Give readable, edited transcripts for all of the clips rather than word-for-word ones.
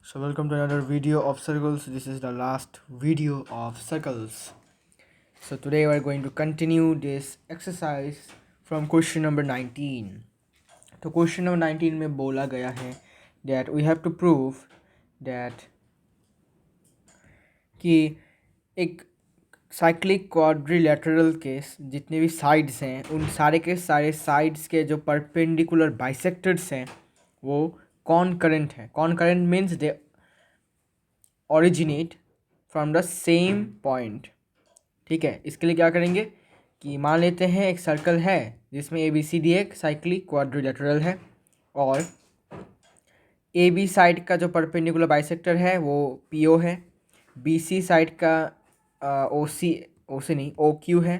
So welcome to another video of circles. This is the last video of circles. So today we are going to continue this exercise from question number 19. तो question number 19 में बोला गया है that we have to prove that कि एक cyclic quadrilateral के जितने भी साइड्स हैं उन सारे के सारे साइड्स के जो परपेंडिकुलर बाइसेक्टर्स हैं वो कॉनकरेंट हैं. कॉनकरेंट means they originate from the same point. ठीक है, इसके लिए क्या करेंगे कि मान लेते हैं एक सर्कल है जिसमें ए बी सी डी एक साइक्लिक क्वाड्रिलेटरल है और ए बी साइड का जो परपेंडिकुलर बाइसेक्टर है वो पी ओ है, बी सी साइड का ओ सी नहीं ओ क्यू है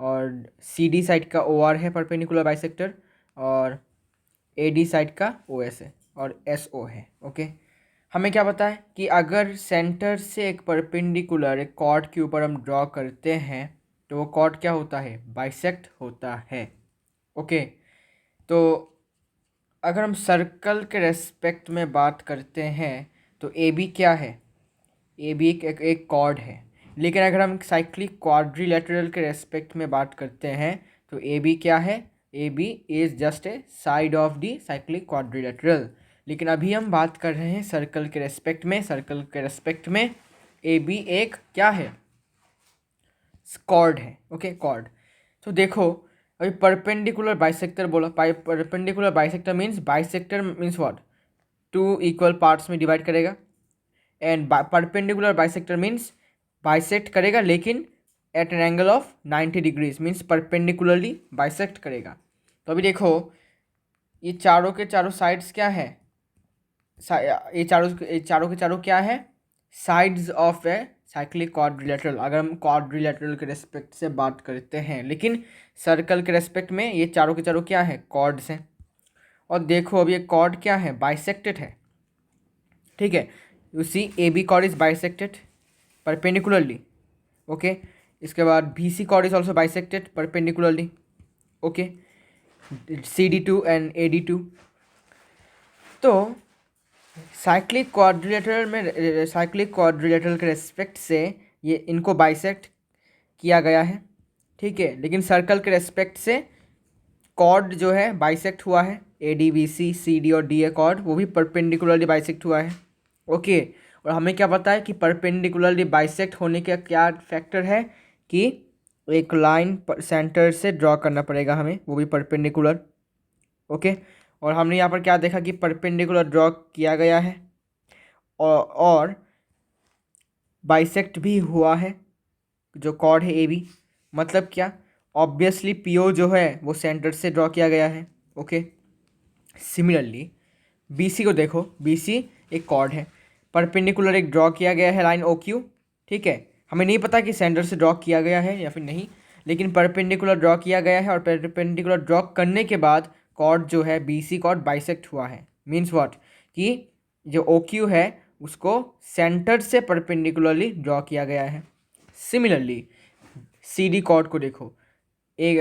और सी डी साइड का ओ आर है परपेंडिकुलर बाइसेक्टर और ए डी साइड का ओ एस है और एस ओ है. ओके, हमें क्या पता है कि अगर सेंटर से एक परपेंडिकुलर एक कॉर्ड के ऊपर हम ड्रॉ करते हैं तो वो कॉर्ड क्या होता है, बाइसेक्ट होता है. ओके, तो अगर हम सर्कल के रेस्पेक्ट में बात करते हैं तो ए बी क्या है, ए बी एक कॉर्ड है. लेकिन अगर हम साइक्लिक क्वाड्रिलेटरल के रेस्पेक्ट में बात करते हैं तो ए बी क्या है, A B is just a side of the cyclic quadrilateral. लेकिन अभी हम बात कर रहे हैं सर्कल के रेस्पेक्ट में. सर्कल के रेस्पेक्ट में ए बी एक क्या है, कॉर्ड है. Okay, chord. तो देखो अभी परपेंडिकुलर बाइसेक्टर बोला. Perpendicular bisector means what, two equal parts में डिवाइड करेगा. And perpendicular bisector means bisect करेगा लेकिन at an angle of 90 degrees means perpendicularly bisect करेगा. तो अभी देखो ये चारों के चारों साइड्स क्या है, ये चारों के चारों क्या है, sides of a cyclic quadrilateral. अगर हम क्वाड्रिलेटरल के रेस्पेक्ट से बात करते हैं, लेकिन सर्कल के रेस्पेक्ट में ये चारों के चारों क्या है, कॉर्ड्स हैं. और देखो अब ये कॉर्ड क्या है, बाइसेक्टेड है. ठीक है, you see A B chord is bisected perpendicularly. Okay, इसके बाद B C chord is also bisected perpendicularly. Okay, C D too and A D too. तो साइक्लिक क्वाड्रिलेटरल के रेस्पेक्ट से ये इनको बाइसेक्ट किया गया है. ठीक है, लेकिन सर्कल के रेस्पेक्ट से कॉर्ड जो है बाइसेक्ट हुआ है, A D B C C D और डी ए कॉर्ड वो भी परपेंडिकुलरली बाइसेक्ट हुआ है. ओके, और हमें क्या पता है कि परपेंडिकुलरली बाइसेक्ट होने का क्या फैक्टर है कि एक लाइन सेंटर से ड्रॉ करना पड़ेगा हमें, वो भी परपेंडिकुलर. ओके, और हमने यहाँ पर क्या देखा कि परपेंडिकुलर ड्रॉ किया गया है और बाइसेक्ट भी हुआ है जो कॉर्ड है ए बी. मतलब क्या, ऑब्वियसली पी ओ जो है वो सेंटर से ड्रॉ किया गया है. ओके, सिमिलरली बी सी को देखो, बी सी एक कॉर्ड है, परपेंडिकुलर एक ड्रॉ किया गया है लाइन ओ क्यू. ठीक है, हमें नहीं पता कि सेंटर से ड्रॉ किया गया है या फिर नहीं, लेकिन परपेंडिकुलर ड्रॉ किया गया है और परपेंडिकुलर ड्रॉ करने के बाद कॉर्ड जो है बी सी कॉर्ड बाइसेक्ट हुआ है. मीन्स व्हाट कि जो ओ क्यू है उसको सेंटर से परपेंडिकुलरली ड्रॉ किया गया है. सिमिलरली सी डी कॉर्ड को देखो, एक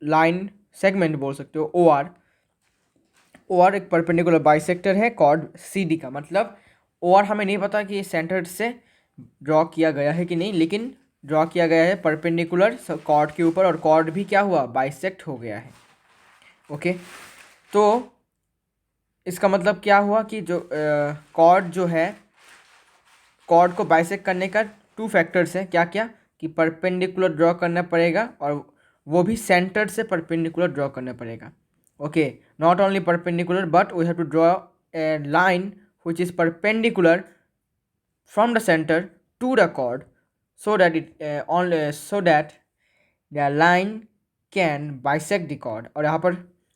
लाइन सेगमेंट बोल सकते हो ओ आर. ओ आर एक परपेंडिकुलर बाइसेक्टर है कॉर्ड सी डी का. मतलब ओ आर हमें नहीं पता कि ये सेंटर से ड्रॉ किया गया है कि नहीं, लेकिन ड्रॉ किया गया है परपेंडिकुलर कॉर्ड के ऊपर और कॉर्ड भी क्या हुआ, बाइसेक्ट हो गया है. ओके, तो इसका मतलब क्या हुआ कि जो कॉर्ड जो है, कॉर्ड को बाइसेक्ट करने का टू फैक्टर्स हैं. क्या क्या कि परपेंडिकुलर ड्रॉ करना पड़ेगा और वो भी सेंटर से परपेंडिकुलर ड्रॉ करना पड़ेगा. Okay, not only perpendicular but we have to draw a line which is perpendicular from the center to the chord so that the line can bisect the chord. और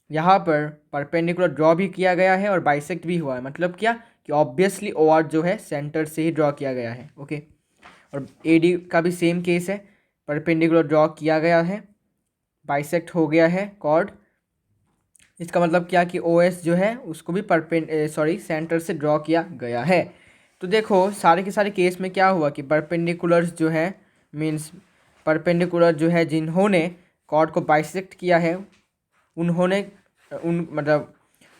यहाँ पर perpendicular draw भी किया गया है और बाइसेक्ट भी हुआ है. मतलब क्या कि ऑब्वियसली ओ आर जो है सेंटर से ही ड्रॉ किया गया है. ओके, और ए डी का भी सेम केस है, परपेंडिकुलर ड्रॉ किया गया है, बाइसेक्ट हो गया है कॉर्ड. इसका मतलब क्या कि ओ एस जो है उसको भी सेंटर से ड्रॉ किया गया है. तो देखो सारे के सारे केस में क्या हुआ कि परपेंडिकुलर्स जो है मीन्स परपेंडिकुलर जो है जिन्होंने कॉर्ड को बाइसेक्ट किया है उन्होंने मतलब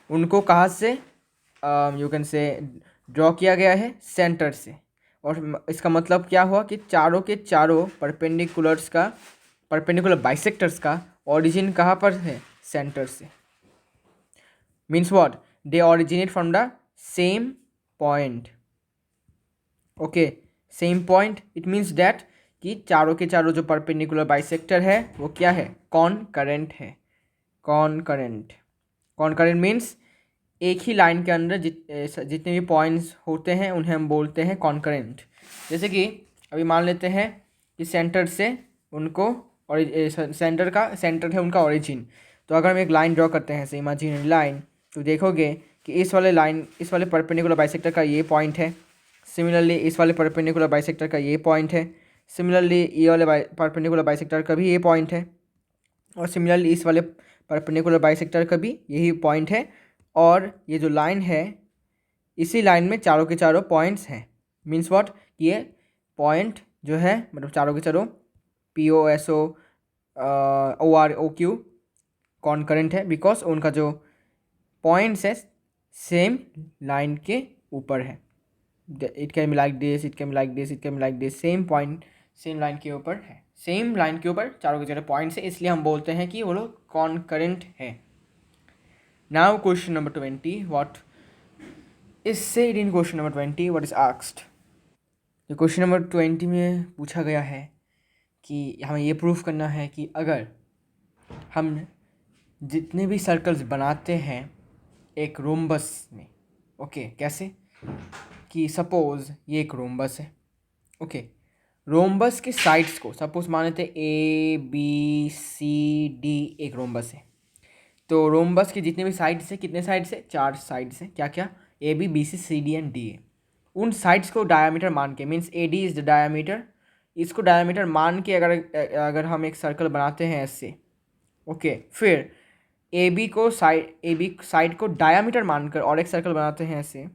उनको कहाँ से यू कैन से ड्रॉ किया गया है सेंटर से, और इसका मतलब क्या हुआ कि चारों के चारों परपेंडिकुलर बाइसेक्टर्स का ओरिजिन कहाँ पर है, सेंटर से। Means what, they originate from the same point. Okay, same point, it means that कि चारों के चारों जो परपेंडिकुलर बाइसेक्टर है वो क्या है, कॉनकरेंट है। कॉनकरेंट, कॉनकरेंट मीन्स एक ही लाइन के अंदर जितने भी पॉइंट्स होते हैं उन्हें हम बोलते हैं कॉनकरेंट। जैसे कि अभी मान लेते हैं कि सेंटर से उनको, और सेंटर है उनका ओरिजिन। तो अगर हम एक लाइन ड्रॉ करते हैं, इमेजिनरी लाइन, तो देखोगे कि इस वाले परपेंडिकुलर बाइसेक्टर का ये पॉइंट है, सिमिलरली इस वाले परपेंडिकुलर बाइसेक्टर का ये पॉइंट है, सिमिलरली ये वाले परपेंडिकुलर बाइसेक्टर का भी ये पॉइंट है, और सिमिलरली इस वाले परपेंडिकुलर बाइसेक्टर का भी यही पॉइंट है। और ये जो लाइन है, इसी लाइन में चारों के चारों पॉइंट्स हैं। मीन्स व्हाट, ये पॉइंट जो है मतलब चारों के चारों POSO OROQ कॉनकरेंट है, बिकॉज उनका जो पॉइंट्स है सेम लाइन के ऊपर है। It can be like this, it can be like this, it can be like this, same point same line के ऊपर है, सेम लाइन के ऊपर चारों के चारों पॉइंट्स है, इसलिए हम बोलते हैं कि वो लोग कॉनकरेंट है। Now question number 20, what is said in question number 20, what is asked. तो क्वेश्चन नंबर 20 में पूछा गया है कि हमें ये प्रूफ करना है कि अगर हम जितने भी सर्कल्स बनाते हैं एक रोम्बस में, ओके कैसे, कि सपोज ये एक रोम्बस है, ओके, रोम्बस के साइड्स को सपोज मान लेते ABCD एक रोम्बस है। तो रोम्बस के जितने भी साइड्स हैं, कितने साइड्स है, 4 साइड्स हैं, क्या क्या, ABBCCD एंड DA। उन साइड्स को डायमीटर मान के, means AD is the diameter, इसको डायमीटर मान के अगर हम एक सर्कल बनाते हैं ऐसे, ओके, फिर AB साइड को डायमीटर मानकर और एक सर्कल बनाते हैं ऐसे,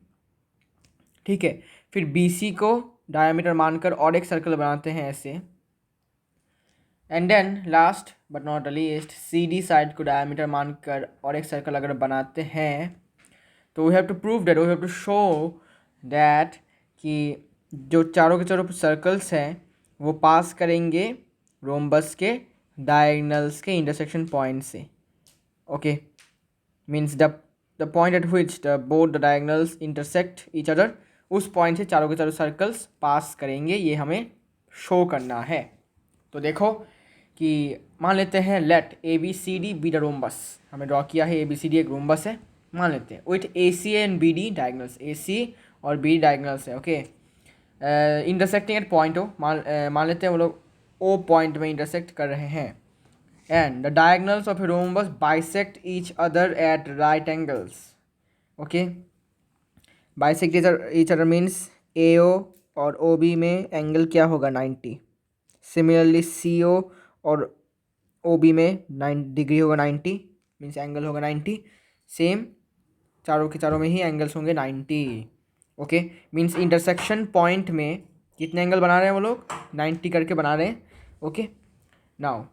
ठीक है, फिर BC को डायमीटर मानकर और एक सर्कल बनाते हैं ऐसे, and then last but not least CD side को डायमीटर मानकर और एक सर्कल अगर बनाते हैं, तो we have to prove that, we have to show that कि जो चारों के चारों सर्कल्स हैं वो पास करेंगे रोम्बस के डायगनल्स के इंटरसेक्शन पॉइंट से। Okay, means the point eight which the both the diagonals intersect each other, उस पॉइंट से चारों के चारों सर्कल्स पास करेंगे, ये हमें शो करना है। तो देखो कि मान लेते हैं let ABCD be the rhombus, हमें ड्रॉ किया है ABCD एक रोम्बस है, मान लेते हैं with AC and BD diagonals, AC और BD डायगनल्स है, okay, intersecting at point O, मान लेते हैं वो लोग O पॉइंट में इंटरसेक्ट कर रहे हैं, and the diagonals of a rhombus bisect each other at right angles, okay, bisect each other means AO और OB में एंगल क्या होगा, 90। सिमिलरली CO और OB में 90 डिग्री होगा, 90 मीन्स एंगल होगा 90। सेम चारों के चारों में ही एंगल्स होंगे 90, ओके, मीन्स इंटरसेक्शन पॉइंट में कितने एंगल बना रहे हैं वो लोग, 90 करके बना रहे हैं, okay. Now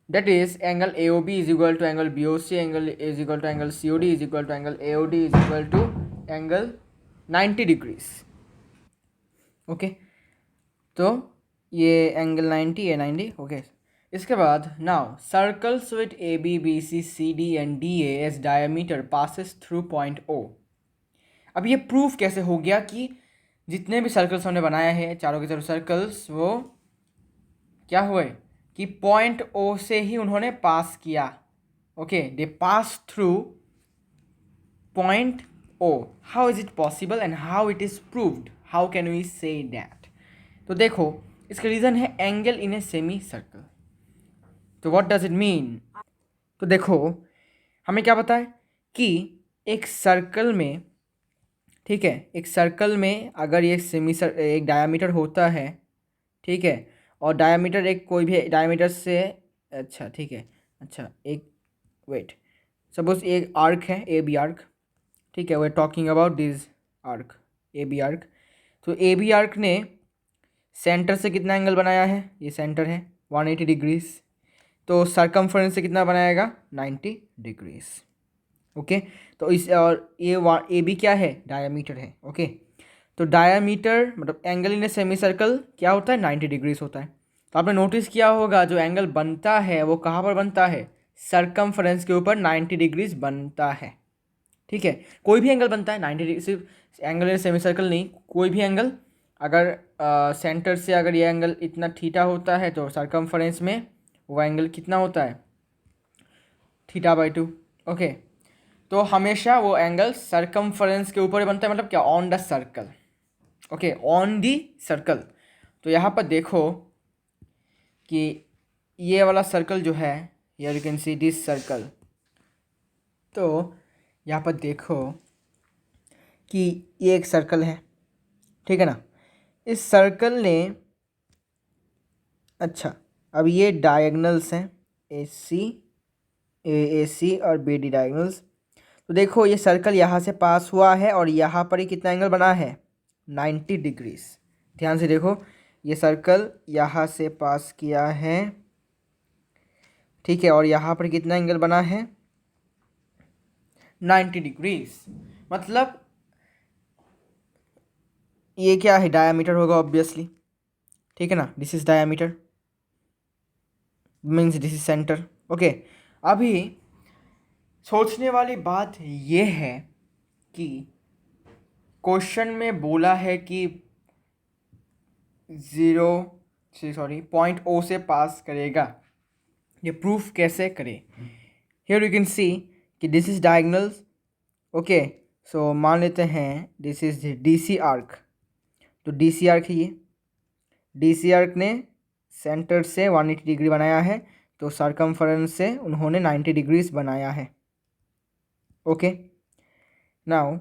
that is angle AOB is equal to angle BOC, angle is equal to angle COD is equal to angle AOD is equal to angle 90 degrees, okay, तो ये एंगल 90 है, 90, ओके। इसके बाद now circles with ABBCCD and DA as diameter passes through point O। अब ये proof कैसे हो गया कि जितने भी सर्कल्स हमने बनाया है चारों के चारों सर्कल्स, वो क्या हुए कि पॉइंट O से ही उन्होंने पास किया, okay, they pass through point O। How is it possible and how it is proved, how can we say that. तो देखो इसका रीज़न है angle in a semi circle. तो व्हाट डज इट मीन, तो देखो हमें क्या पता है कि एक सर्कल में, ठीक है, एक सर्कल में अगर ये एक डायमीटर होता है, ठीक है, और डायमीटर एक कोई भी डायमीटर से, अच्छा ठीक है, अच्छा एक वेट, सपोज एक आर्क है AB आर्क, ठीक है, we are talking about this arc AB arc. तो AB आर्क ने सेंटर से कितना एंगल बनाया है, ये सेंटर है 180 डिग्रीज, तो सरकमफ्रेंस से कितना बनाएगा, 90 डिग्रीज, ओके, तो इस और ए बी क्या है, डायामीटर है। ओके, तो डायामीटर मतलब angle in a semi circle क्या होता है, 90 डिग्रीज होता है। तो आपने नोटिस किया होगा जो एंगल बनता है वो कहाँ पर बनता है, सरकमफ्रेंस के ऊपर 90 डिग्रीज बनता है। ठीक है, कोई भी एंगल बनता है 90 डिग्री, सिर्फ एंगल इन सेमी सर्कल नहीं, कोई भी एंगल अगर सेंटर से अगर ये एंगल इतना थीटा होता है तो सरकमफ्रेंस में वो एंगल कितना होता है, θ/2। ओके, तो हमेशा वो एंगल सरकमफ्रेंस के ऊपर बनता है, मतलब क्या, on the circle. Okay, on the circle. तो यहाँ पर देखो कि ये वाला सर्कल जो है, here you can see this circle. तो यहाँ पर देखो कि ये एक सर्कल है, ठीक है ना। इस सर्कल ने, अच्छा, अब ये डायगनल्स हैं, ए सी और बी डी डायगनल्स। तो देखो ये सर्कल यहाँ से पास हुआ है और यहाँ पर ही कितना एंगल बना है, 90 डिग्रीज। ध्यान से देखो, ये सर्कल यहाँ से पास किया है, ठीक है, और यहाँ पर कितना एंगल बना है, 90 डिग्रीज। मतलब ये क्या है, डायामीटर होगा ऑब्वियसली, ठीक है ना। This is diameter, means this is centre. Okay, अभी सोचने वाली बात ये है कि क्वेश्चन में बोला है कि 0 से पास करेगा, ये प्रूफ कैसे करें। हियर यू कैन सी कि दिस इज डायगनल्स। ओके, सो मान लेते हैं दिस इज डीसी आर्क। तो डीसी आर्क है ये, डीसी आर्क ने सेंटर से 180 डिग्री बनाया है, तो सरकमफरेंस से उन्होंने 90 डिग्रीज बनाया है। ओके, नाउ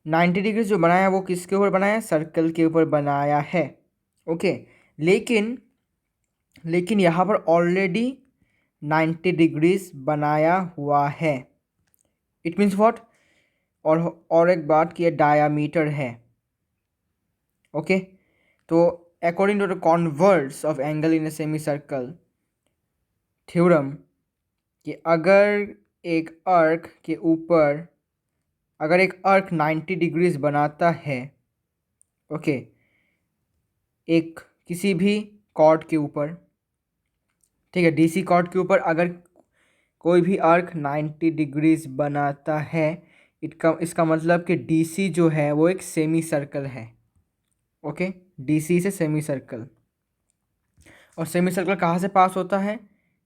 90 डिग्रीज जो बनाया है वो किसके ऊपर बनाया है, सर्कल के ऊपर बनाया है। ओके, लेकिन लेकिन यहाँ पर ऑलरेडी 90 डिग्रीज बनाया हुआ है। इट मीन्स व्हाट, और एक बात कि ये डायामीटर है। ओके, तो according to the converse of angle in a semi circle theorem, कि अगर एक आर्क 90 डिग्रीज बनाता है, ओके, एक किसी भी कॉर्ड के ऊपर, ठीक है, डीसी कॉर्ड के ऊपर अगर कोई भी आर्क 90 डिग्रीज बनाता है, इसका मतलब कि डीसी जो है वो एक सेमी सर्कल है। ओके, डीसी से सेमी सर्कल, और सेमी सर्कल कहाँ से पास होता है,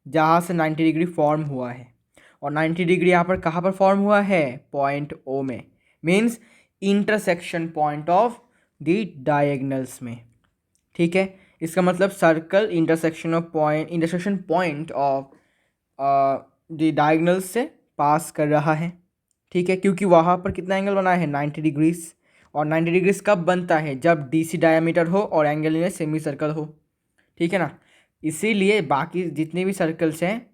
जहाँ से 90 डिग्री फॉर्म हुआ है। और 90 डिग्री यहाँ पर कहाँ पर फॉर्म हुआ है, पॉइंट ओ में, means intersection point of the diagonals में। ठीक है, इसका मतलब circle intersection point of the diagonals से पास कर रहा है। ठीक है, क्योंकि वहाँ पर कितना एंगल बना है, 90 डिग्रीज। और 90 डिग्रीज कब बनता है, जब डीसी डायमीटर हो और एंगल इन सेमी सर्कल हो। ठीक है ना, इसीलिए बाकी जितने भी सर्कल्स हैं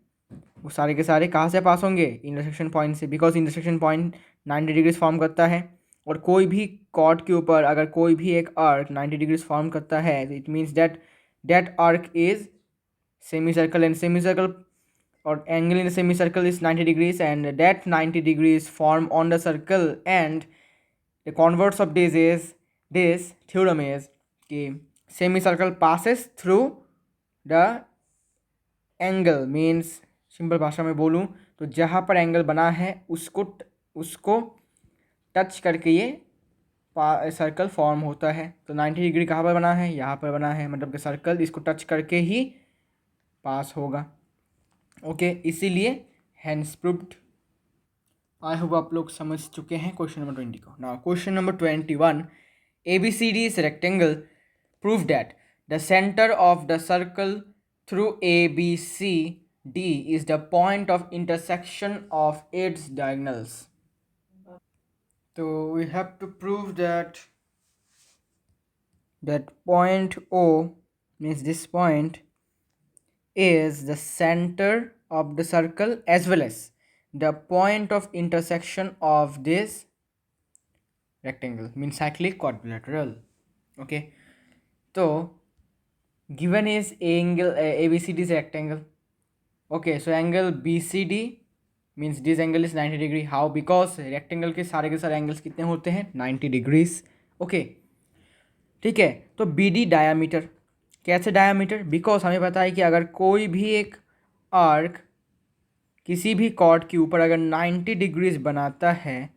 वो सारे के सारे कहाँ से पास होंगे, इंटरसेक्शन पॉइंट से, because intersection point 90 degrees form करता है। और कोई भी कॉर्ड के ऊपर अगर कोई भी एक आर्क 90 डिग्रीज फॉर्म करता है, it means that arc is semi circle, and semi circle or angle in a semicircle is 90 degrees, and that 90 degrees form on the circle, and the converse of this theorem is कि semicircle passes through the angle, means simple भाषा में बोलूँ तो जहाँ पर angle बना है उसको टच करके ये सर्कल फॉर्म होता है। तो 90 डिग्री कहाँ पर बना है, यहाँ पर बना है, मतलब कि सर्कल इसको टच करके ही पास होगा। ओके, इसीलिए हैंस प्रूव्ड। आई होप आप लोग समझ चुके हैं क्वेश्चन नंबर 20 को। Now question number 21, ABCD is rectangle, prove that the center of the circle through ABCD is the point of intersection of its diagonals. So we have to prove that point O, means this point, is the center of the circle as well as the point of intersection of this rectangle, means cyclic quadrilateral. Okay, so given is angle ABCD is rectangle. Okay, so angle BCD means this angle is 90 degree. How? Because rectangle के सारे angles कितने होते हैं? 90 degrees. Okay, ठीक है। तो B D diameter, कैसे diameter? Because हमें पता है कि अगर कोई भी एक आर्क किसी भी कॉर्ड के ऊपर अगर 90 डिग्रीज बनाता है,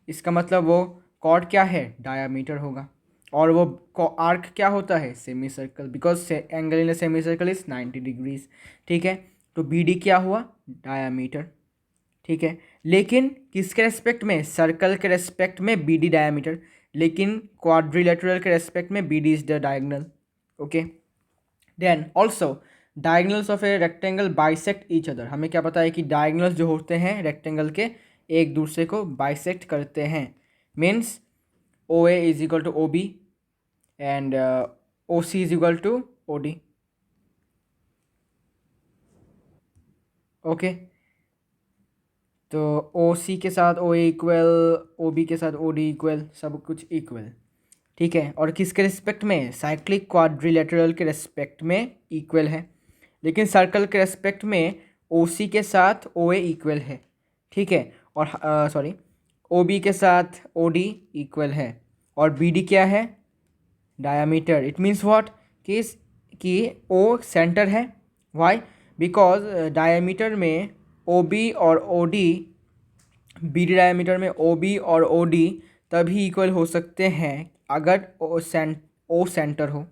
इसका मतलब वो कॉर्ड क्या है? डायामीटर होगा। और वो आर्क क्या होता है? Semi circle, because angle in semi circle is 90 degrees. ठीक है, तो बी डी क्या हुआ? डायामीटर। ठीक है, लेकिन किसके रेस्पेक्ट में? सर्कल के रेस्पेक्ट में बी डी डायामीटर, लेकिन क्वाड्रिलेटरल के रेस्पेक्ट में B D is the diagonal. Okay, then also diagonals of a rectangle bisect each other. हमें क्या पता है कि डायगनल्स जो होते हैं रेक्टेंगल के, एक दूसरे को बाइसेक्ट करते हैं। Means O A is equal to O B and O C is equal to O D. Okay, तो ओ सी के साथ ओ ए इक्वल, ओ बी के साथ ओ डी इक्वल, सब कुछ इक्वल। ठीक है, और किसके रिस्पेक्ट में? साइक्लिक क्वाड्रिलेटरल के रेस्पेक्ट में इक्वल है। लेकिन सर्कल के रेस्पेक्ट में ओ सी के साथ ओ ए इक्वल है। ठीक है, और सॉरी, ओ बी के साथ ओ डी इक्वल है। और बी डी क्या है? डायामीटर। It means what? कि ओ सेंटर है। वाई? बिकॉज डायामीटर में ओ बी और O D, B D diameter में ओ बी और ओ डी तभी इक्वल हो सकते हैं अगर ओ सेंटर हो।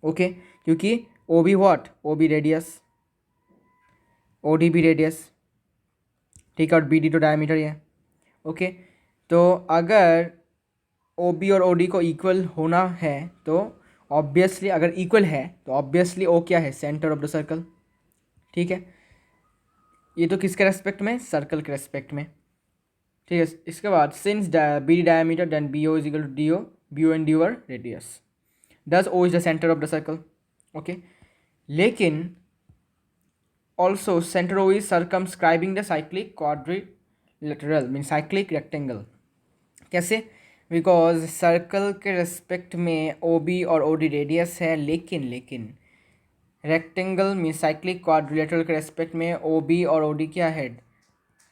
ओके, क्योंकि O B what? O B radius, O D भी रेडियस। ठीक है, और बी डी तो डायमीटर ही है। ओके, तो अगर ओ बी और ओ डी को इक्वल होना है तो ऑब्वियसली, अगर इक्वल है तो ऑब्वियसली ओ क्या है? Centre of the circle. ठीक है, ये तो किसके रेस्पेक्ट में? सर्कल के रेस्पेक्ट में। ठीक है, इसके बाद since B D diameter then B O is equal to D O, B O and D O are radius, thus O is the centre of the circle. Okay, लेकिन also centre O is circumscribing the cyclic quadrilateral mean cyclic rectangle. कैसे? Because circle के respect में O B और O D radius है, लेकिन rectangle mean cyclic quadrilateral के respect में O B और ओ डी क्या है?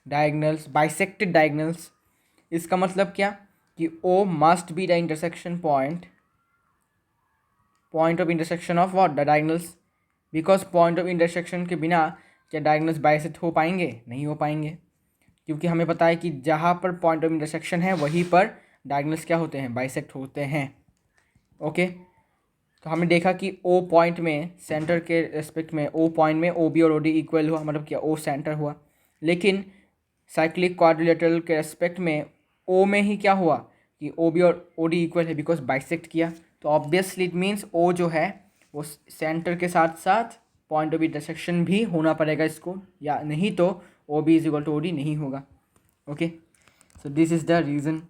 Diagonals, bisected diagonals. इसका मतलब क्या? कि O must be the intersection point of intersection of what? The diagonals. Because point of intersection के बिना क्या डायगनल्स बाइसेक्ट हो पाएंगे? नहीं हो पाएंगे, क्योंकि हमें पता है कि जहाँ पर पॉइंट ऑफ इंटरसेक्शन है वहीं पर डायगनल्स क्या होते हैं? बाइसेक्ट होते हैं। ओके, तो हमने देखा कि ओ पॉइंट में, सेंटर के रेस्पेक्ट में ओ पॉइंट में ओ बी और ओ डी इक्वल हुआ, मतलब क्या? ओ सेंटर हुआ। लेकिन साइक्लिक क्वाड्रिलेटरल के रेस्पेक्ट में ओ में ही क्या हुआ? कि ओ बी और ओ डी इक्वल है, बिकॉज बाइसेक्ट किया। तो ऑब्वियसली इट मीन्स ओ जो है वो सेंटर के साथ साथ पॉइंट ऑफ इंटरसेक्शन भी होना पड़ेगा इसको, या नहीं तो O B is equal to O D नहीं होगा। Okay, so this is the reason.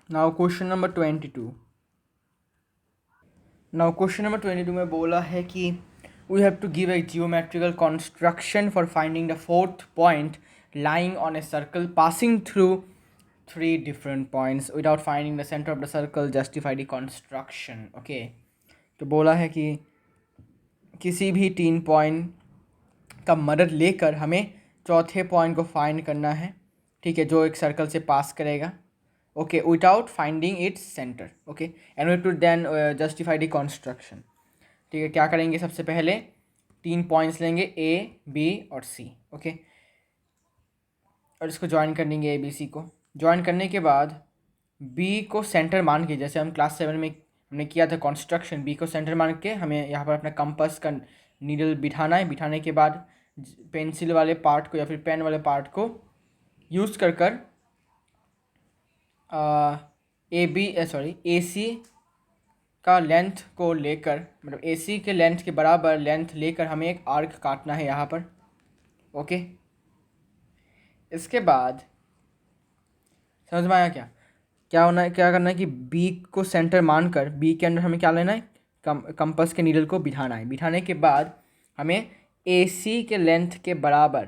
Now question number 22। Now question number 22 में बोला है कि we have to give a geometrical construction for finding the fourth point lying on a circle passing through three different points without finding the center of the circle, justify the construction. Okay, तो बोला है कि किसी भी 3 point का मदद लेकर हमें चौथे पॉइंट को फाइंड करना है। ठीक है, जो एक सर्कल से पास करेगा। Okay, without finding its centre. Okay, and we to then justify the construction. ठीक है, क्या करेंगे? सबसे पहले 3 पॉइंट्स लेंगे, ए बी और सी। ओके, और इसको ज्वाइन कर लेंगे, ए बी सी को। ज्वाइन करने के बाद बी को सेंटर मान के, जैसे हम क्लास 7 में हमने किया था कंस्ट्रक्शन, बी को सेंटर मान के हमें यहाँ पर अपना कंपास का नीडल बिठाना है। बिठाने के बाद पेंसिल वाले पार्ट को या फिर पेन वाले पार्ट को यूज़ कर कर ए सी का लेंथ को लेकर, मतलब ए सी के लेंथ के बराबर लेंथ लेकर हमें एक आर्क काटना है यहाँ पर। ओके, इसके बाद समझ में आया क्या? क्या होना है, क्या करना है कि बी को सेंटर मानकर बी के अंदर हमें क्या लेना है? कंपास के नीडल को बिठाना है। बिठाने के बाद हमें ए सी के लेंथ के बराबर,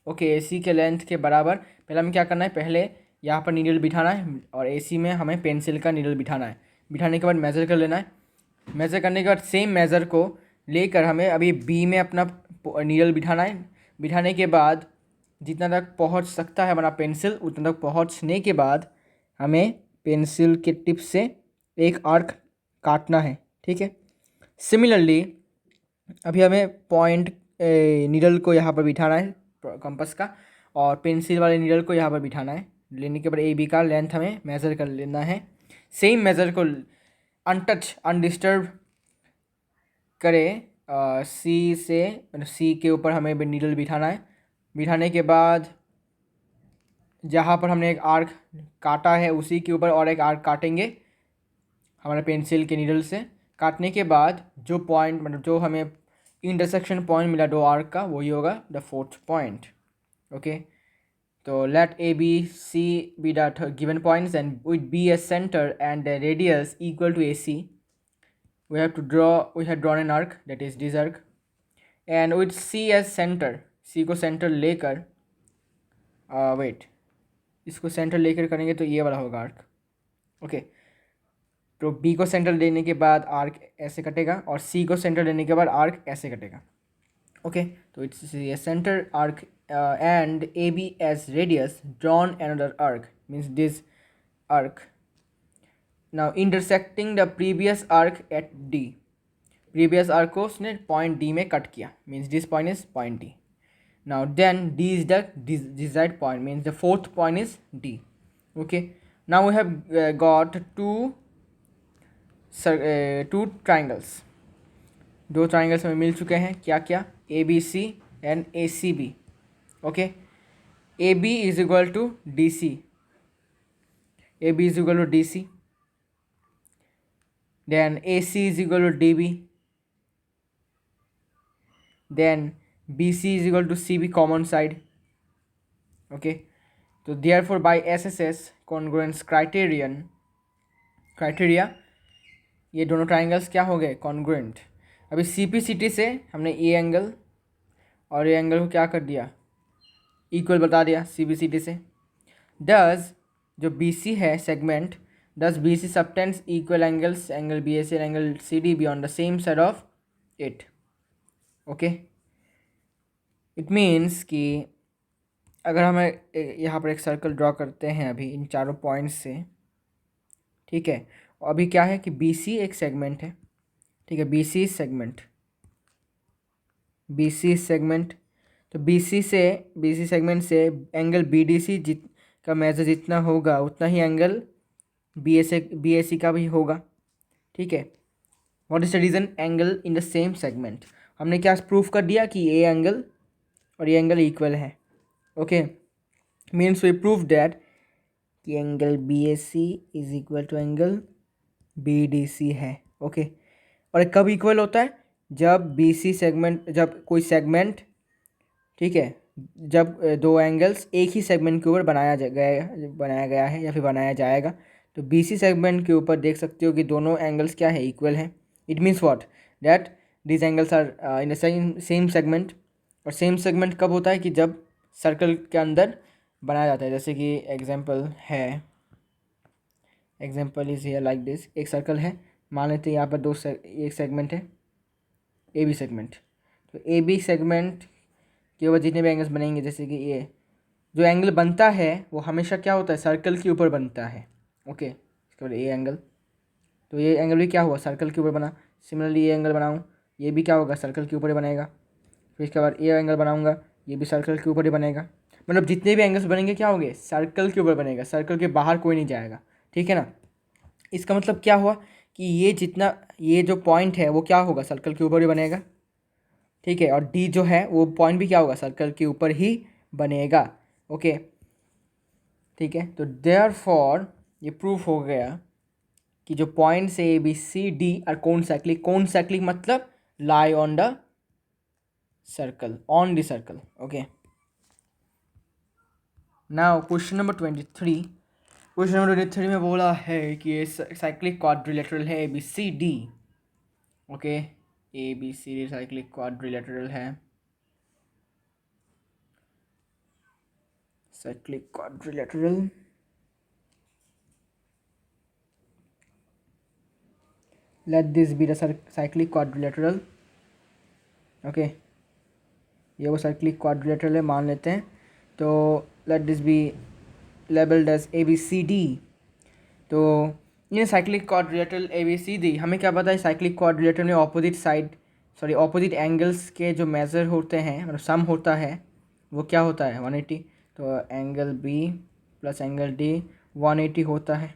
ओके, ए सी के लेंथ के बराबर पहले हमें क्या करना है? पहले यहाँ पर नीडल बिठाना है और ए सी में हमें पेंसिल का नीडल बिठाना है। बिठाने के बाद मेज़र कर लेना है। मेज़र करने के बाद सेम मेज़र को लेकर हमें अभी बी में अपना नीडल बिठाना है। बिठाने के बाद जितना तक पहुंच सकता है हमारा पेंसिल, उतना तक पहुंचने के बाद हमें पेंसिल के टिप से एक आर्क काटना है, ठीक है। सिमिलरली अभी हमें पॉइंट नीडल को यहाँ पर बिठाना है कंपास का, और पेंसिल वाले नीडल को यहाँ पर बिठाना है। लेने के बाद ए बी का लेंथ हमें मेज़र कर लेना है। सेम मेज़र को अनटच अनडिस्टर्ब करें सी से, सी के ऊपर हमें नीडल बिठाना है। बिठाने के बाद जहाँ पर हमने एक आर्क काटा है उसी के ऊपर और एक आर्क काटेंगे हमारे पेंसिल के नीडल से। काटने के बाद जो पॉइंट मतलब जो हमें इंटरसेक्शन पॉइंट मिला दो आर्क का, वही होगा द फोर्थ पॉइंट। ओके, तो let A, B, C be the given points and with B as center and the radius equal to AC, we have drawn an arc, that is this arc, and with C as center, C को center लेकर wait, इसको center लेकर करेंगे तो ये वाला होगा arc। Okay, तो B को center लेने के बाद arc ऐसे कटेगा और C को center लेने के बाद arc ऐसे कटेगा। ओके, तो it's a center arc and AB as radius, drawn another arc, means this arc now intersecting the previous arc at D। previous arc को उसने point D में cut किया, means this point is point D। now then D is the desired point, means the fourth point is D। okay, now we have got two triangles। दो triangles हमें मिल चुके हैं, क्या क्या, A B C and A C B. Okay, A B is equal to D C, A B is equal to D C, then A C is equal to D B, then B C is equal to C B common side. Okay, तो therefore by S S S congruence criteria ये दोनों triangles क्या हो गए, congruent. अभी C P C T से हमने ए angle और ए एंगल को क्या कर दिया, इक्वल बता दिया सी बी सी टी से। डज जो बी सी है segment, does B C subtends equal angles, angle B A C angle C D B on the same side of it. Okay, it means कि अगर हमें यहाँ पर एक circle draw करते हैं अभी इन चारों पॉइंट्स से, ठीक है, और अभी क्या है कि बी सी एक सेगमेंट है, ठीक है, B C segment, B C segment, तो बी सी सेगमेंट से एंगल बी डी सी का मेजर जितना होगा उतना ही एंगल बी ए सी का भी होगा, ठीक है। What is the reason, angle in the same segment. हमने क्या प्रूफ कर दिया कि ए एंगल और ये एंगल इक्वल है। Okay, means we proof that कि angle B A C is equal to angle B D C है। ओके, और कब इक्वल होता है, जब बी सी सेगमेंट, जब कोई सेगमेंट, ठीक है, जब दो एंगल्स एक ही सेगमेंट के ऊपर बनाया गया है या फिर बनाया जाएगा। तो बी सी सेगमेंट के ऊपर देख सकते हो कि दोनों एंगल्स क्या है, इक्वल हैं। It means what, that these angles are in the same segment. और सेम सेगमेंट कब होता है कि जब सर्कल के अंदर बनाया जाता है। जैसे कि example is here like this, एक सर्कल है, मान लेते हैं यहाँ पर एक सेगमेंट है ए बी सेगमेंट। तो ए बी सेगमेंट के ऊपर जितने भी एंगल्स बनेंगे, जैसे कि ये जो एंगल बनता है वो हमेशा क्या होता है, सर्कल के ऊपर बनता है। ओके, इसके बाद ये एंगल, तो ये एंगल भी क्या हुआ, सर्कल के ऊपर बना। सिमिलरली ये एंगल बनाऊँ, ये भी क्या होगा, सर्कल के ऊपर ही बनेगा। फिर इसके बाद ये एंगल बनाऊँगा, ये भी सर्कल के ऊपर ही बनेगा। मतलब जितने भी एंगल्स बनेंगे क्या होंगे, सर्कल के ऊपर बनेगा, सर्कल के बाहर कोई नहीं जाएगा, ठीक है ना। इसका मतलब क्या हुआ कि ये जो पॉइंट है वो क्या होगा, सर्कल के ऊपर ही बनेगा, ठीक है। और डी जो है वो पॉइंट भी क्या होगा, सर्कल के ऊपर ही बनेगा। ओके, ठीक है, तो देयरफॉर ये प्रूफ हो गया कि जो points A B C D are concyclic मतलब lie on the circle, on the circle. Okay, now question number 23। Question number 23 में बोला है कि ये साइक्लिक क्वाड्रिलेटरल है A B C D. Okay, A B C D cyclic quadrilateral है, cyclic quadrilateral। let this be the cyclic quadrilateral। Okay, ये वो cyclic quadrilateral है, मान लेते हैं तो let this be labelled as ABCD। तो ये साइक्लिक क्वाड्रिलेटरल ABCD, हमें क्या पता है साइक्लिक क्वाड्रिलेटरल में ऑपोजिट एंगल्स के जो मेज़र होते हैं, मतलब सम होता है, वो क्या होता है 180। तो angle B plus angle D 180 होता है।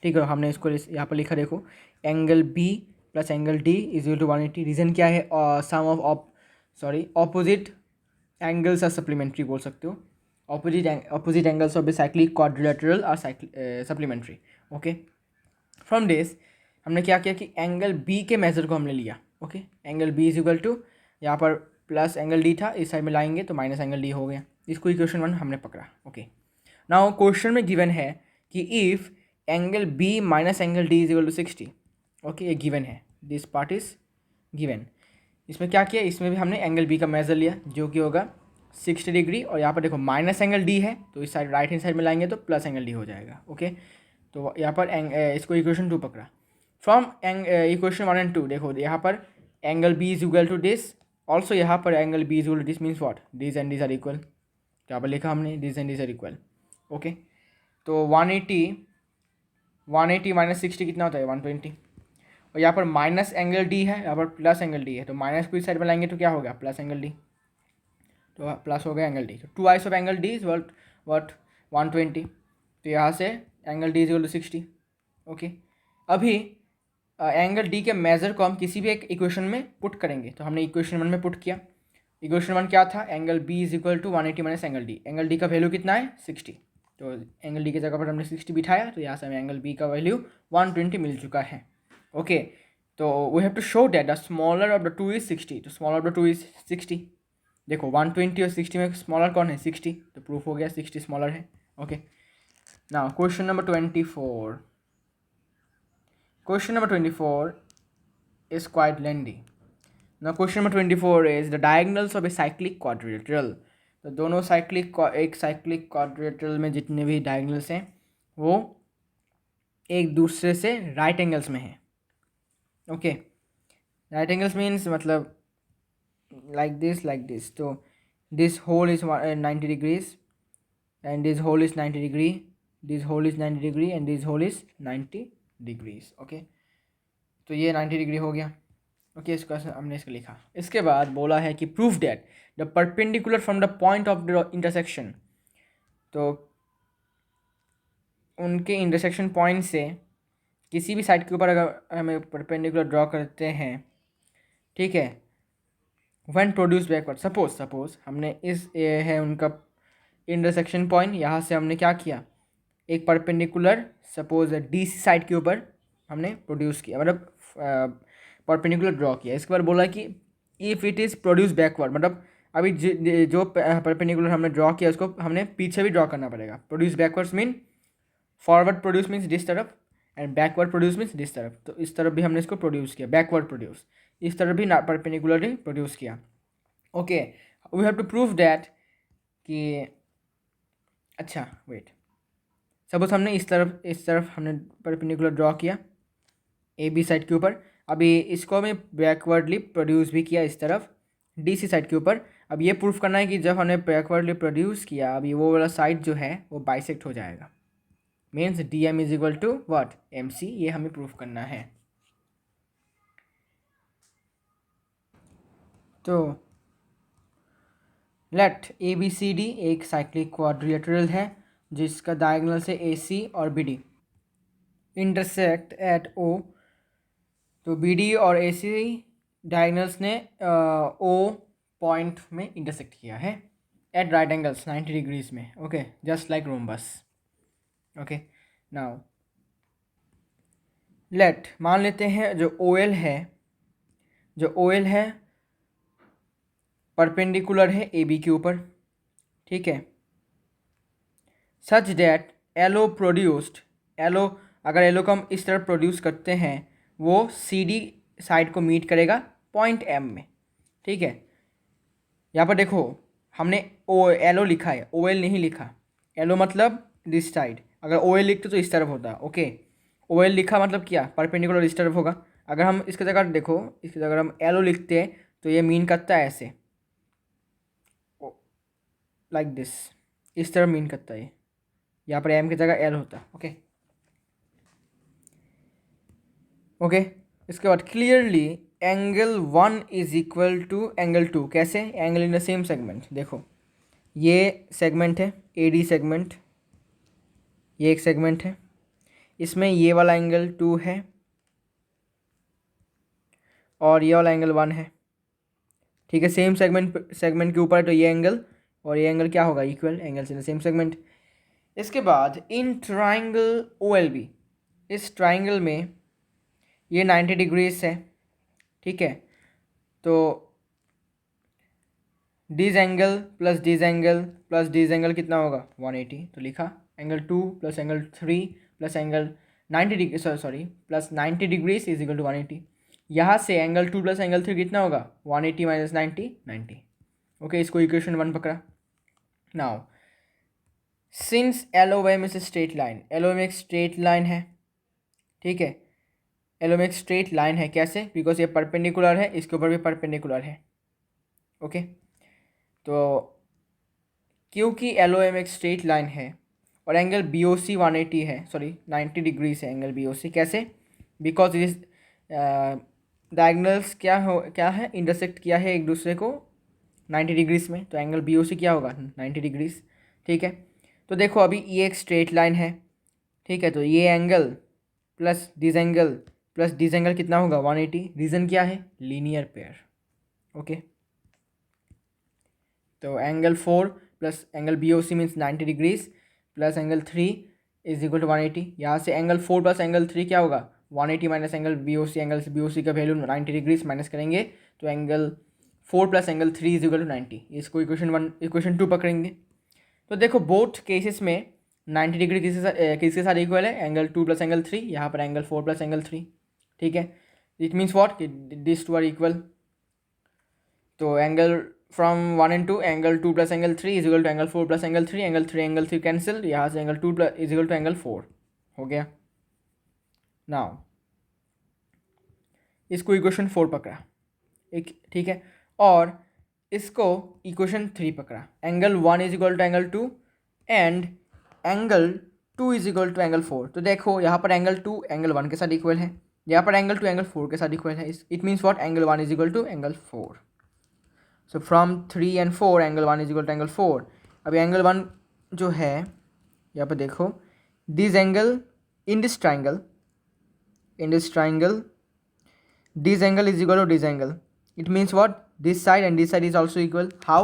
ठीक है, हमने इसको यहाँ पर लिखा, देखो angle B plus angle D is equal to 180। Reason क्या है, sum of opposite angles are supplementary बोल सकते हो। Opposite angles of the cyclic quadrilateral are supplementary. Okay, from this हमने क्या किया कि एंगल बी के मेजर को हमने लिया। Okay, angle B is equal to, यहाँ पर प्लस एंगल डी था, इस साइड में लाएंगे तो माइनस एंगल डी हो गया। इसको इक्वेशन 1 हमने पकड़ा। ओके, नाउ क्वेश्चन में गिवन है कि if angle B minus angle D is equal to 60। Okay, ये गिवन है, दिस पार्ट इज गिवन। इसमें क्या किया, इसमें भी हमने एंगल बी का मेजर लिया जो कि होगा 60 डिग्री, और यहाँ पर देखो माइनस एंगल डी है तो इस साइड राइट हैंड साइड में लाएंगे तो प्लस एंगल डी हो जाएगा। ओके, तो यहाँ पर इसको इक्वेशन 2 पकड़ा। फ्रॉम इक्वेशन 1 and 2 देखो, यहाँ पर angle B is equal to this, also यहाँ पर angle B is equal to this, means what, this and this are equal. यहाँ पर लिखा हमने this and this are equal. Okay, तो 180 माइनस 60 कितना होता है 120, और यहाँ पर माइनस एंगल डी है, यहाँ पर प्लस एंगल डी है, तो माइनस को इस साइड में लाएंगे तो क्या होगा प्लस एंगल डी, तो प्लस हो गया एंगल डी। तो 2 ice of angle D is what 120, तो यहाँ से angle D is equal to 60। Okay, अभी एंगल डी के मेजर को हम किसी भी एक इक्वेशन में पुट करेंगे, तो हमने इक्वेशन 1 में पुट किया। इक्वेशन 1 क्या था, angle B is equal to 180 minus angle D. Angle D का वैल्यू कितना है 60, तो एंगल डी की जगह पर हमने 60 बिठाया, तो यहाँ से हमें एंगल बी का वैल्यू 120 मिल चुका है। ओके, तो we have to show that the smaller of the two is 60, तो smaller of the two is 60। देखो 120 और 60 में स्मॉलर कौन है 60, तो प्रूफ हो गया 60 स्मॉलर है। Okay, now question number 24। Question number 24 is quite lengthy. Now question number 24 is the diagonals of a cyclic quadrilateral. तो दोनों एक साइक्लिक क्वाड्रिलेटरल में जितने भी डायगोनल्स हैं वो एक दूसरे से राइट एंगल्स में हैं। ओके, राइट एंगल्स मीन्स मतलब लाइक दिस, तो this whole is 90 degrees and this whole is 90 degree, this whole is 90 degree and this whole is 90 degrees. Okay, तो ये 90 डिग्री हो गया। ओके, इसका हमने इसको लिखा। इसके बाद बोला है कि proof that the perpendicular from the point of the intersection, तो उनके इंटरसेक्शन पॉइंट से किसी भी साइड के ऊपर अगर हमें परपेंडिकुलर ड्रॉ करते हैं, ठीक है, व्हेन प्रोड्यूस बैकवर्ड, सपोज हमने ये है उनका इंटरसेक्शन पॉइंट, यहाँ से हमने क्या किया, एक परपेंडिकुलर सपोज DC साइड के ऊपर हमने प्रोड्यूस किया, मतलब परपेंडिकुलर ड्रॉ किया। इसके बाद बोला कि if it is produce backward, मतलब अभी जो परपेंडिकुलर हमने ड्रॉ किया उसको हमने पीछे भी ड्रॉ करना पड़ेगा। Produce backwards mean forward produce means this तरफ and backward produce means this तरफ, तो इस तरफ भी हमने इसको प्रोड्यूस किया, बैकवर्ड प्रोड्यूस, इस तरफ भी परपेंडिकुलरली प्रोड्यूस किया। Okay, we have to prove that कि, अच्छा वेट, सपोज हमने इस तरफ हमने परपेंडिकुलर ड्रॉ किया AB साइड के ऊपर, अभी इसको हमें बैकवर्डली प्रोड्यूस भी किया इस तरफ DC साइड के ऊपर। अब ये प्रूफ करना है कि जब हमने बैकवर्डली प्रोड्यूस किया, अभी वो वाला साइड जो है वो बाइसेक्ट हो जाएगा, means DM is equal to what MC, ये हमें प्रूफ करना है। तो लेट ABCD एक साइक्लिक क्वाड्रिलेटरल है जिसका डायगोनल से AC और BD इंटरसेक्ट एट O, तो BD और AC डायगोनल्स ने O पॉइंट में इंटरसेक्ट किया है एट राइट एंगल्स 90 डिग्रीज में। Okay, just like rhombus. Okay, now let मान लेते हैं जो OL है परपेंडिकुलर है AB के ऊपर, ठीक है, सच दैट LO प्रोड्यूस्ड, अगर LO को हम इस तरह प्रोड्यूस करते हैं वो CD साइड को मीट करेगा पॉइंट M में, ठीक है। यहाँ पर देखो हमने LO लिखा है, OL नहीं लिखा। LO मतलब दिस साइड, अगर OL लिखते तो इस तरफ होता। ओके, OL लिखा मतलब क्या, परपेंडिकुलर इस तरफ होगा। अगर हम इसकी जगह देखो, इसकी जगह हम LO लिखते हैं तो ये मीन करता है ऐसे, लाइक दिस, इस तरह मीन करता है, यहाँ पर एम की जगह एल होता है। ओके ओके इसके बाद clearly angle 1 is equal to angle 2। कैसे? Angle in the same segment. देखो ये सेगमेंट है एडी सेगमेंट, ये एक सेगमेंट है, इसमें ये वाला एंगल 2 है और ये वाला एंगल 1 है। ठीक है, सेम सेगमेंट के ऊपर, तो ये एंगल और ये एंगल क्या होगा? Equal angles in the same segment. इसके बाद in triangle O L B, इस ट्राइंगल में ये 90 डिग्रीज है। ठीक है, तो this angle plus this angle plus this angle कितना होगा? 180। तो लिखा angle 2 plus angle 3 plus angle 90 degree sorry plus 90 degrees is equal to 180। यहाँ से एंगल 2 प्लस एंगल 3 कितना होगा? 180 माइनस 90, 90। ओके, इसको इक्वेशन 1 पकड़ा। Now since L O M is straight line, L O M एक स्ट्रेट लाइन है। ठीक है, एल ओ एम एक स्ट्रेट लाइन है। कैसे? बिकॉज ये परपेंडिकुलर है, इसके ऊपर भी परपेंडिकुलर है। ओके तो क्योंकि एल ओ एम एक स्ट्रेट लाइन है और एंगल बी ओ सी 180 है, सॉरी 90 डिग्रीज है एंगल बी ओ सी। कैसे? बिकॉज इस डायगनल्स क्या है इंटरसेक्ट किया है एक दूसरे को 90 डिग्रीज में, तो एंगल बी ओ सी क्या होगा? 90 डिग्रीज। ठीक है, तो देखो अभी ये एक स्ट्रेट लाइन है। ठीक है, तो ये एंगल प्लस दिस एंगल कितना होगा? 180। रीज़न क्या है? Linear pair. ओके तो angle 4 plus angle B O C means 90 degrees plus angle 3 is equal to 180। यहाँ से एंगल 4 प्लस एंगल 3 क्या होगा? 180 minus angle B O C, angle B O C का वैल्यू 90 डिग्रीज माइनस करेंगे तो angle 4 plus angle 3 is equal to 90। इसको equation 2 पकड़ेंगे। तो देखो बोथ केसेस में 90 डिग्री किसके साथ इक्वल है? एंगल 2 प्लस एंगल 3, यहाँ पर एंगल 4 प्लस एंगल 3। ठीक है, इट मीन्स वॉट कि दिस टू आर इक्वल। तो angle from 1 and 2, angle 2 plus angle 3 is equal to angle 4 plus angle 3, angle 3 cancel, यहाँ से angle 2 plus is equal to angle 4 हो गया। नाउ इसको equation 4 पकड़ा एक। ठीक है, और इसको इक्वेशन 3 पकड़ा। Angle 1 is equal to angle 2 and angle 2 is equal to angle 4। तो देखो यहाँ पर एंगल 2 एंगल 1 के साथ इक्वल है, यहाँ पर एंगल 2 एंगल 4 के साथ इक्वल है। It means what? Angle 1 is equal to angle 4। So from 3 and 4 angle 1 is equal to angle 4। अभी एंगल 1 जो है यहाँ पर देखो, this angle in this triangle this angle is equal to this angle. It means what? This side and this side is also equal. How?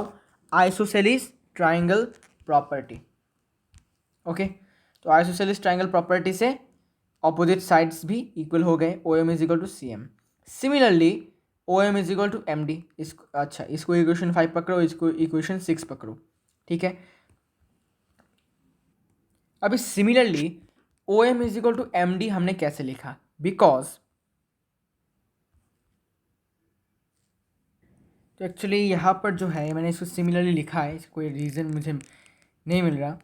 Isosceles triangle property. Okay, तो isosceles triangle property से opposite sides भी equal हो गए। OM is equal to CM. Similarly OM is equal to MD। इसको equation 5 पकड़ो, इसको equation 6 पकड़ो। ठीक है, अभी similarly OM is equal to MD हमने कैसे लिखा? बिकॉज तो एक्चुअली यहाँ पर जो है मैंने इसको सिमिलरली लिखा है, कोई रीज़न मुझे नहीं मिल रहा।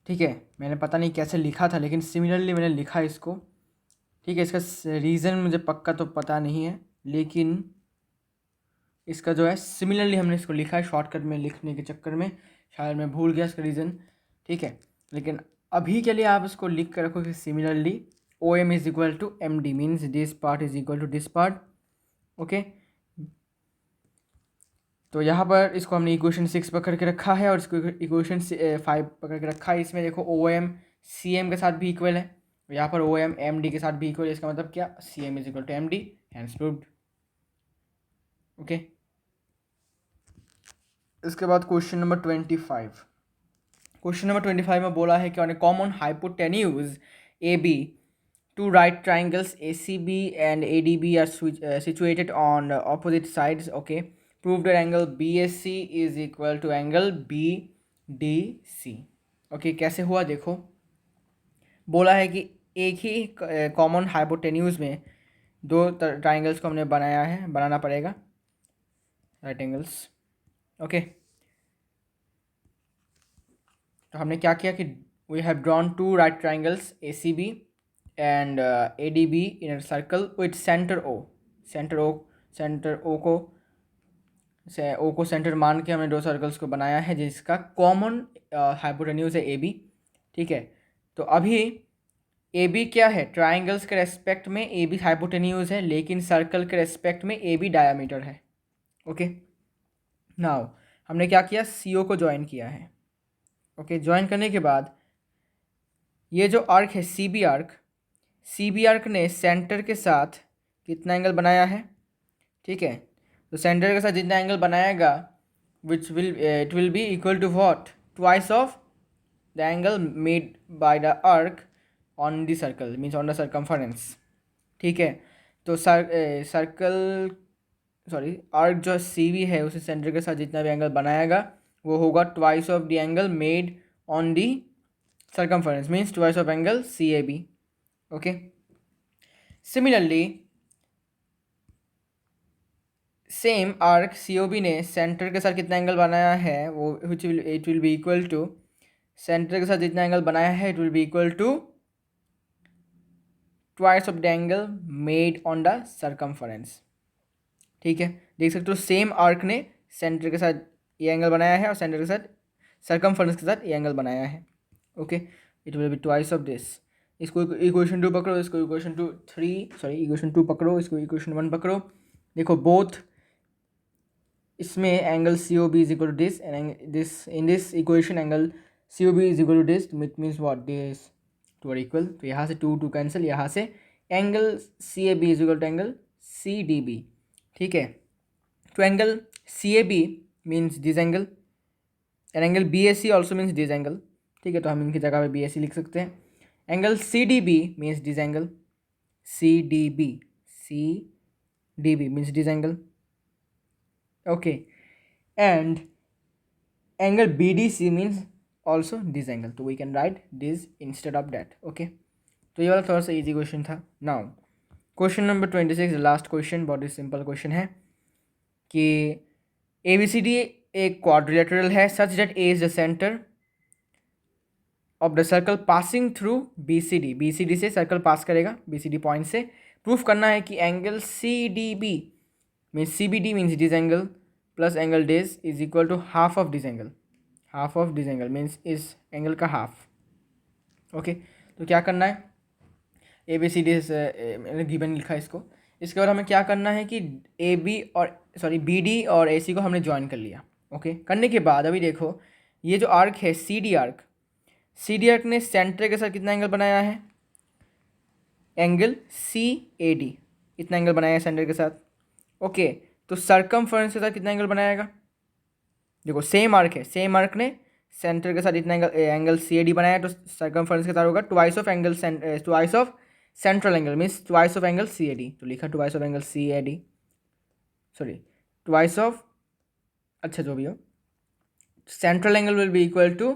ठीक है, मैंने पता नहीं कैसे लिखा था, लेकिन सिमिलरली मैंने लिखा है इसको। ठीक है, इसका रीज़न मुझे पक्का तो पता नहीं है, लेकिन इसका जो है सिमिलरली हमने इसको लिखा है। शॉर्टकट में लिखने के चक्कर में शायद मैं भूल गया इसका रीज़न। ठीक है, लेकिन अभी के लिए आप इसको लिख कर रखो कि similarly O M is equal to M D, means this part is equal to this part. Okay, तो यहाँ पर इसको हमने इक्वेशन 6 पकड़ के रखा है और इसको इक्वेशन 5 पकड़ के रखा है। इसमें देखो ओ एम सी एम के साथ भी इक्वल है, यहाँ पर ओ एम एम डी के साथ भी इक्वल है। इसका मतलब क्या? C M is equal to M D, hence proved. Okay, इसके बाद क्वेश्चन नंबर 25। क्वेश्चन नंबर 25 में बोला है कि on a common hypotenuse A B two right triangles ACB and ADB are situated on opposite sides. Okay, prove that angle BAC is equal to angle BDC. Okay, कैसे हुआ? देखो बोला है कि एक ही कॉमन हाइपोटेन्यूज में दो ट्राइंगल्स को हमने बनाना पड़ेगा, राइट एंगल्स। ओके, तो हमने क्या किया कि we have drawn two right triangles ACB and ADB in a circle with center O को से ओ को सेंटर मान के हमने दो सर्कल्स को बनाया है जिसका कॉमन हाइपोटेन्यूज है ए बी। ठीक है, तो अभी ए बी क्या है, ट्राइंगल्स के रेस्पेक्ट में ए बी हाइपोटेन्यूज है, लेकिन सर्कल के रेस्पेक्ट में ए बी डायामीटर है। ओके, नाउ हमने क्या किया, सी ओ को ज्वाइन किया है। ओके, ज्वाइन करने के बाद ये जो आर्क है सी बी आर्क ने सेंटर के साथ कितना एंगल बनाया है। ठीक है, तो सेंटर के साथ जितना एंगल बनाएगा it will be equal to what, twice of the angle made by the arc on the circle, means on the circumference। ठीक है, तो सर्कल सॉरी आर्क जो सी बी है उसे सेंटर के साथ जितना भी एंगल बनाएगा वो होगा twice of the angle made on the circumference, means twice of angle CAB। okay, similarly same arc COB ने सेंटर के साथ कितना एंगल बनाया है वो it will be equal to, centre के साथ जितना एंगल बनाया है it will be equal to twice of the angle made on the circumference। ठीक है, देख सकते हो सेम आर्क ने सेंटर के साथ ये एंगल बनाया है और सेंटर के साथ सर्कमफरेंस के साथ ये एंगल बनाया है। Okay, it will be twice of this. इसको इक्वेशन 2 पकड़ो, इसको इक्वेशन 2 पकड़ो, इसको इक्वेशन 1 पकड़ो। देखो बोथ इसमें angle C O B is equal to this and this, in this equation angle C O B is equal to this, it means what, this two are equal. तो यहाँ से two cancel, यहाँ से angle C A B is equal to angle C D B. ठीक है, तो angle C A B means this angle and angle B A C also means this angle. ठीक है, तो हम इनकी जगह पे बी ए सी लिख सकते हैं। Angle C D B means this angle, C D B means this angle. Okay, and angle B D C means also this angle, तो we can write this instead of that. Okay, तो ये वाला थोड़ा सा easy question था। Now question number 26, last question, बहुत ही simple question है कि ए बी सी डी एक क्वाड्रिलेटरल है such that A is the centre of the circle passing through B C D से सर्कल पास करेगा बी सी डी पॉइंट से। Proof करना है कि angle C D B means C B D means this angle plus angle this is equal to half of this angle, half of this angle means इस angle का half. Okay, तो क्या करना है, ए बी सी डी मैंने given लिखा है इसको। इसके बाद हमें क्या करना है कि ए बी और बी डी और ए सी को हमने ज्वाइन कर लिया। ओके, करने के बाद अभी देखो ये जो आर्क है सी डी आर्क ने सेंटर के साथ कितना एंगल बनाया है, एंगल सी ए डी, इतना एंगल बनाया है सेंटर के साथ। ओके, तो सर्कमफरेंस के साथ कितना एंगल बनाएगा, देखो सेम आर्क है, सेम आर्क ने सेंटर के साथ इतना एंगल सी ए डी बनाया, तो सर्कमफरेंस के साथ होगा twice of angle twice of central angle means twice of angle C A D. तो लिखा twice of angle C A D, sorry twice of, अच्छा जो भी हो, central angle will be equal to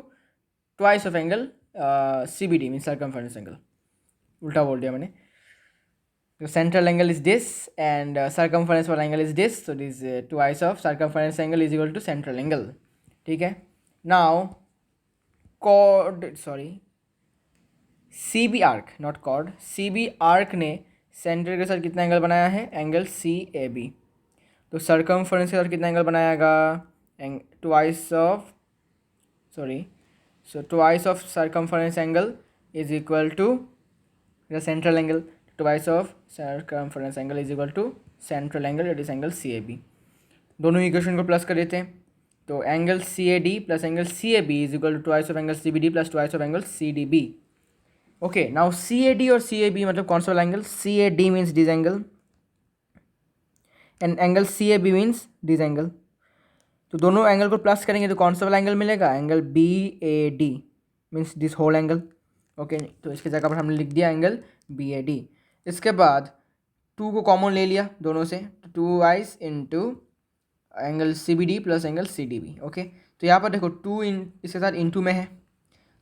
twice of angle C B D means circumference angle, उल्टा बोल दिया मैंने। तो central angle is this and circumference वाला angle is this, so this twice of circumference angle is equal to central angle। ठीक है, now C B arc, not chord, C B arc ने centre के साथ कितना एंगल बनाया है, angle C A B. तो सर्कमफरेंस के साथ कितना एंगल बनाएगा, twice of circumference angle is equal to the central angle, twice of circumference angle is equal to central angle, it is angle C A B. दोनों equation को plus कर देते हैं, तो angle C A D plus angle C A B is equal to twice of angle C B D plus twice of angle C D B. Okay, now C A D और C A B मतलब कौन सा वाला angle, C A D means this angle and angle C A B means this angle. तो दोनों angle को plus करेंगे तो कौन सा वाला एंगल मिलेगा, angle B A D means this whole angle. Okay, तो इसके जगह पर हमने लिख दिया एंगल बी ए डी। इसके बाद 2 को कॉमन ले लिया दोनों से, तो 2 into angle C B D plus angle C D B. Okay, तो यहाँ पर देखो 2 इसके साथ इंटू में है,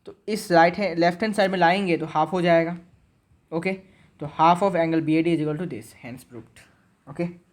तो इस लेफ्ट हैंड साइड में लाएंगे तो हाफ हो जाएगा। ओके, तो half of angle B A D is equal to this, hence proved. Okay.